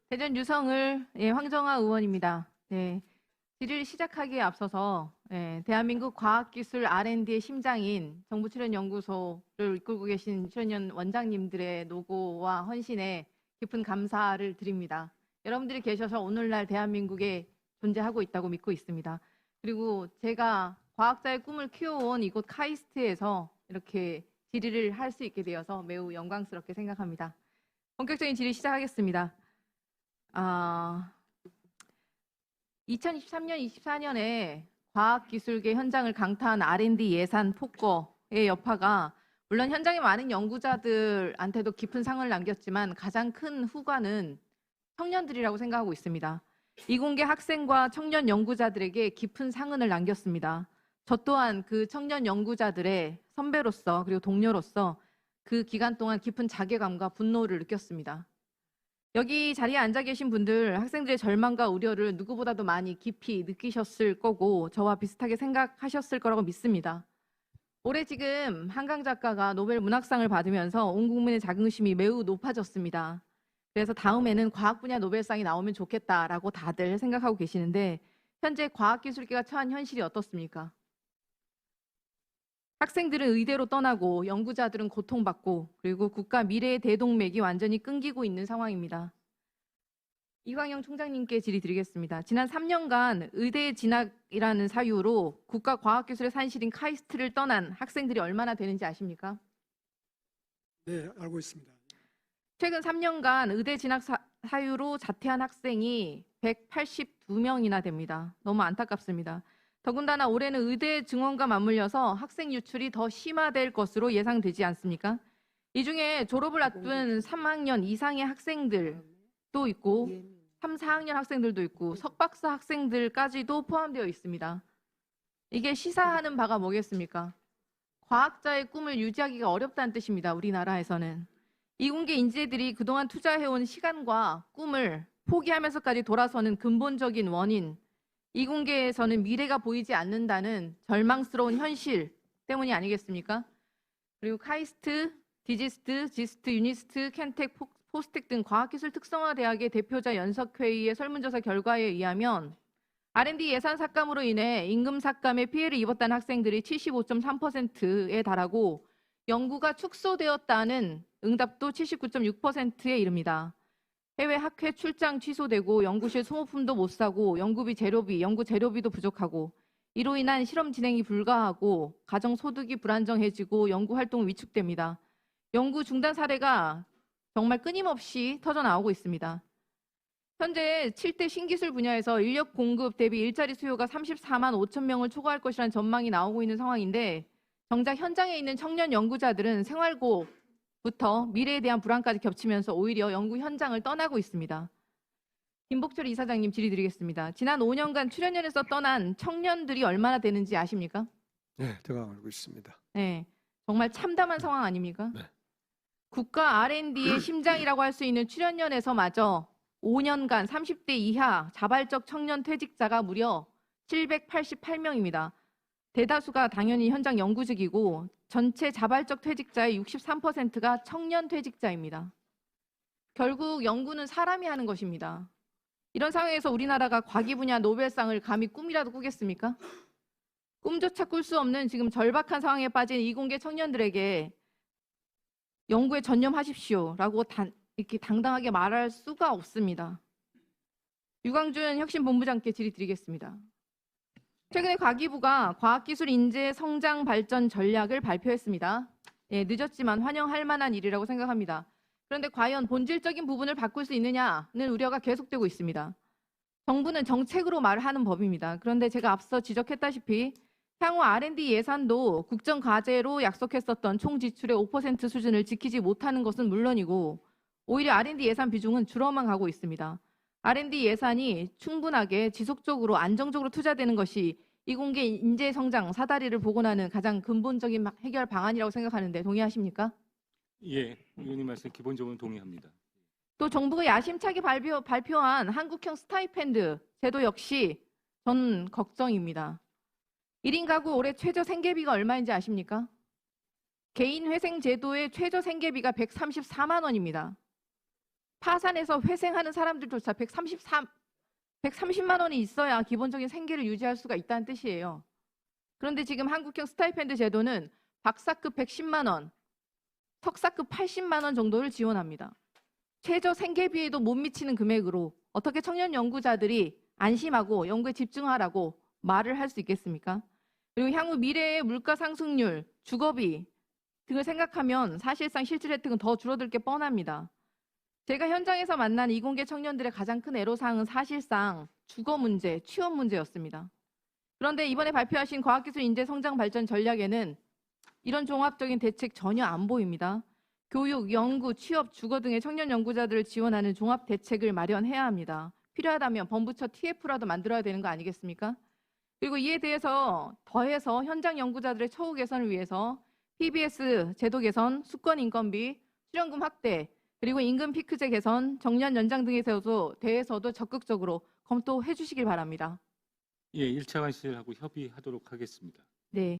대전 유성을 황정아 의원입니다. 네, 질의를 시작하기에 앞서서 대한민국 과학기술 R&D의 심장인 정부출연연구소를 이끌고 계신 출연연 원장님들의 노고와 헌신에 깊은 감사를 드립니다. 여러분들이 계셔서 오늘날 대한민국에 존재하고 있다고 믿고 있습니다. 그리고 제가 과학자의 꿈을 키워온 이곳 카이스트에서 이렇게 질의를 할 수 있게 되어서 매우 영광스럽게 생각합니다. 본격적인 질의 시작하겠습니다. 2023년, 24년에 과학기술계 현장을 강타한 R&D 예산 폭거의 여파가 물론 현장의 많은 연구자들한테도 깊은 상을 남겼지만 가장 큰 후과는 청년들이라고 생각하고 있습니다. 이공계 학생과 청년 연구자들에게 깊은 상흔을 남겼습니다. 저 또한 그 청년 연구자들의 선배로서 그리고 동료로서 그 기간 동안 깊은 자괴감과 분노를 느꼈습니다. 여기 자리에 앉아 계신 분들, 학생들의 절망과 우려를 누구보다도 많이 깊이 느끼셨을 거고 저와 비슷하게 생각하셨을 거라고 믿습니다. 올해 지금 한강 작가가 노벨 문학상을 받으면서 온 국민의 자긍심이 매우 높아졌습니다. 그래서 다음에는 과학 분야 노벨상이 나오면 좋겠다라고 다들 생각하고 계시는데 현재 과학기술계가 처한 현실이 어떻습니까? 학생들은 의대로 떠나고 연구자들은 고통받고 그리고 국가 미래의 대동맥이 완전히 끊기고 있는 상황입니다. 이광영 총장님께 질의드리겠습니다. 지난 3년간 의대 진학이라는 사유로 국가과학기술의 산실인 카이스트를 떠난 학생들이 얼마나 되는지 아십니까? 네, 알고 있습니다. 최근 3년간 의대 진학 사유로 자퇴한 학생이 182명이나 됩니다. 너무 안타깝습니다. 더군다나 올해는 의대 증원과 맞물려서 학생 유출이 더 심화될 것으로 예상되지 않습니까? 이 중에 졸업을 앞둔 3학년 이상의 학생들도 있고 3, 4학년 학생들도 있고 석박사 학생들까지도 포함되어 있습니다. 이게 시사하는 바가 뭐겠습니까? 과학자의 꿈을 유지하기가 어렵다는 뜻입니다. 우리나라에서는. 이공계 인재들이 그동안 투자해온 시간과 꿈을 포기하면서까지 돌아서는 근본적인 원인, 이공계에서는 미래가 보이지 않는다는 절망스러운 현실 때문이 아니겠습니까? 그리고 카이스트, 디지스트, 지스트, 유니스트, 켄텍, 포스텍 등 과학기술 특성화 대학의 대표자 연석회의의 설문조사 결과에 의하면 R&D 예산 삭감으로 인해 임금 삭감에 피해를 입었다는 학생들이 75.3%에 달하고 연구가 축소되었다는 응답도 79.6%에 이릅니다. 해외 학회 출장 취소되고 연구실 소모품도 못 사고 연구 재료비도 부족하고 이로 인한 실험 진행이 불가하고 가정 소득이 불안정해지고 연구 활동이 위축됩니다. 연구 중단 사례가 정말 끊임없이 터져 나오고 있습니다. 현재 7대 신기술 분야에서 인력 공급 대비 일자리 수요가 34만 5천 명을 초과할 것이라는 전망이 나오고 있는 상황인데 정작 현장에 있는 청년 연구자들은 생활고부터 미래에 대한 불안까지 겹치면서 오히려 연구 현장을 떠나고 있습니다. 김복철 이사장님 질의드리겠습니다. 지난 5년간 출연연에서 떠난 청년들이 얼마나 되는지 아십니까? 네, 제가 알고 있습니다. 네, 정말 참담한 상황 아닙니까? 네. 국가 R&D의 심장이라고 할 수 있는 출연연에서마저 5년간 30대 이하 자발적 청년 퇴직자가 무려 788명입니다. 대다수가 당연히 현장 연구직이고 전체 자발적 퇴직자의 63%가 청년 퇴직자입니다. 결국 연구는 사람이 하는 것입니다. 이런 상황에서 우리나라가 과기 분야 노벨상을 감히 꿈이라도 꾸겠습니까? 꿈조차 꿀 수 없는 지금 절박한 상황에 빠진 이공계 청년들에게 연구에 전념하십시오라고 이렇게 당당하게 말할 수가 없습니다. 유광준 혁신본부장께 질의드리겠습니다. 최근에 과기부가 과학기술 인재 성장 발전 전략을 발표했습니다. 늦었지만 환영할 만한 일이라고 생각합니다. 그런데 과연 본질적인 부분을 바꿀 수 있느냐는 우려가 계속되고 있습니다. 정부는 정책으로 말을 하는 법입니다. 그런데 제가 앞서 지적했다시피 향후 R&D 예산도 국정과제로 약속했었던 총 지출의 5% 수준을 지키지 못하는 것은 물론이고 오히려 R&D 예산 비중은 줄어만 가고 있습니다. R&D 예산이 충분하게 지속적으로 안정적으로 투자되는 것이 이공계 인재 성장 사다리를 복원하는 가장 근본적인 해결 방안이라고 생각하는데 동의하십니까? 예, 의원님 말씀 기본적으로 동의합니다. 또 정부가 야심차게 발표한 한국형 스타이펜드 제도 역시 전 걱정입니다. 1인 가구 올해 최저 생계비가 얼마인지 아십니까? 개인 회생 제도의 최저 생계비가 134만 원입니다. 파산해서 회생하는 사람들조차 130만 원이 있어야 기본적인 생계를 유지할 수가 있다는 뜻이에요. 그런데 지금 한국형 스타이펜드 제도는 박사급 110만 원, 석사급 80만 원 정도를 지원합니다. 최저 생계비에도 못 미치는 금액으로 어떻게 청년 연구자들이 안심하고 연구에 집중하라고 말을 할 수 있겠습니까? 그리고 향후 미래의 물가 상승률, 주거비 등을 생각하면 사실상 실질 혜택은 더 줄어들 게 뻔합니다. 제가 현장에서 만난 이공계 청년들의 가장 큰 애로사항은 사실상 주거 문제, 취업 문제였습니다. 그런데 이번에 발표하신 과학기술 인재 성장 발전 전략에는 이런 종합적인 대책 전혀 안 보입니다. 교육, 연구, 취업, 주거 등의 청년 연구자들을 지원하는 종합 대책을 마련해야 합니다. 필요하다면 범부처 TF라도 만들어야 되는 거 아니겠습니까? 그리고 이에 대해서 더해서 현장 연구자들의 처우 개선을 위해서 PBS 제도 개선, 수권 인건비, 수령금 확대, 그리고 임금 피크제 개선, 정년 연장 등에 대해서도 적극적으로 검토해 주시길 바랍니다. 예, 1차 관실하고 협의하도록 하겠습니다. 네.